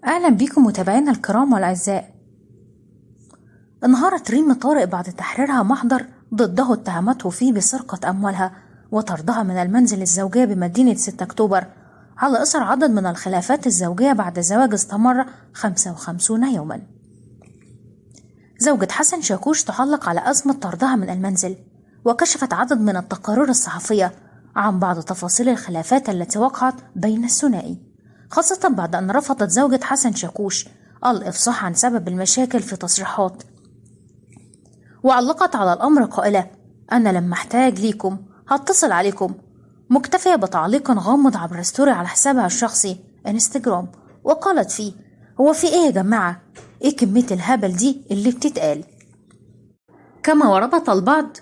أهلا بيكم متابعينا الكرام والأعزاء. انهارت ريم طارق بعد تحريرها محضر ضده اتهمته فيه بسرقة أموالها وطردها من المنزل الزوجية بمدينة 6 أكتوبر على إثر عدد من الخلافات الزوجية بعد زواج استمر 55 يوما. زوجة حسن شاكوش تعلق على أزمة طردها من المنزل، وكشفت عدد من التقارير الصحفية عن بعض تفاصيل الخلافات التي وقعت بين الثنائي، خاصة بعد أن رفضت زوجة حسن شاكوش الإفصاح عن سبب المشاكل في تصريحات، وعلقت على الأمر قائلة: أنا لما احتاج ليكم هتصل عليكم، مكتفية بتعليق غامض عبر ستوري على حسابها الشخصي انستجرام، وقالت فيه: هو في ايه يا جماعة؟ ايه كمية الهبل دي اللي بتتقال؟ كما وربط البعض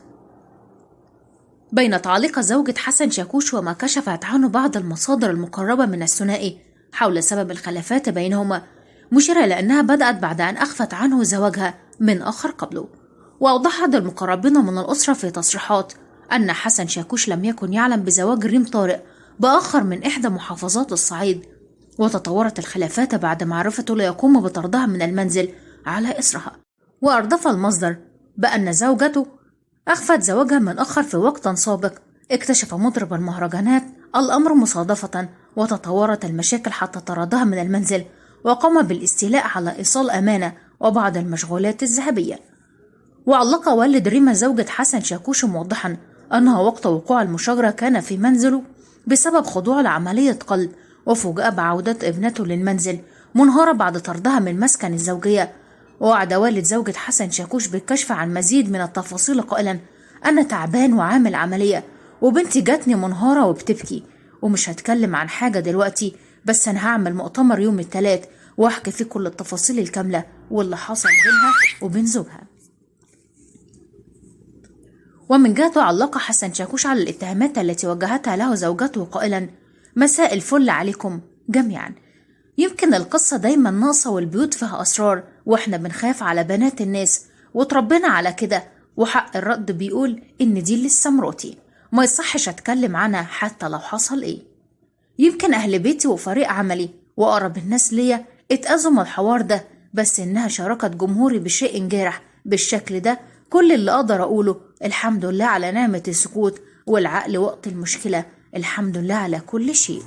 بين تعليق زوجة حسن شاكوش وما كشفت عنه بعض المصادر المقربة من الثنائي حول سبب الخلافات بينهما، مشيرة لأنها بدأت بعد أن أخفت عنه زواجها من آخر قبله. وأوضحت المقربين من الأسرة في تصريحات أن حسن شاكوش لم يكن يعلم بزواج ريم طارق بآخر من إحدى محافظات الصعيد، وتطورت الخلافات بعد معرفته ليقوم بطردها من المنزل على إثرها. وأردف المصدر بأن زوجته أخفت زواجها من آخر في وقت سابق. اكتشف مطرب المهرجانات الأمر مصادفة، وتطورت المشاكل حتى طردها من المنزل، وقام بالاستيلاء على إيصال أمانة وبعض المشغولات الذهبية. وعلق والد ريما زوجة حسن شاكوش موضحا أنه وقت وقوع المشاجرة كان في منزله بسبب خضوع لعملية قلب، وفوجئ بعودة ابنته للمنزل منهارة بعد طردها من مسكن الزوجية. ووعد والد زوجة حسن شاكوش بالكشف عن مزيد من التفاصيل قائلا: أنا تعبان وعامل عملية، وبنتي جاتني منهارة وبتبكي، ومش هتكلم عن حاجة دلوقتي، بس أنا هعمل مؤتمر يوم الثلاث وأحكي فيه كل التفاصيل الكاملة واللي حصل بينها وبين زوجها. ومن جهته علق حسن شاكوش على الاتهامات التي وجهتها له زوجته قائلا: مساء الفل عليكم جميعا، يمكن القصة دايما ناقصة والبيوت فيها أسرار، وإحنا بنخاف على بنات الناس وتربينا على كده، وحق الرد بيقول إن دي لسه مراتي، ما يصحش أتكلم عنها حتى لو حصل إيه. يمكن أهل بيتي وفريق عملي وأقرب الناس ليا اتأذوا من الحوار ده، بس إنها شاركت جمهوري بشيء جارح بالشكل ده، كل اللي أقدر أقوله الحمد لله على نعمة السكوت والعقل وقت المشكلة، الحمد لله على كل شيء.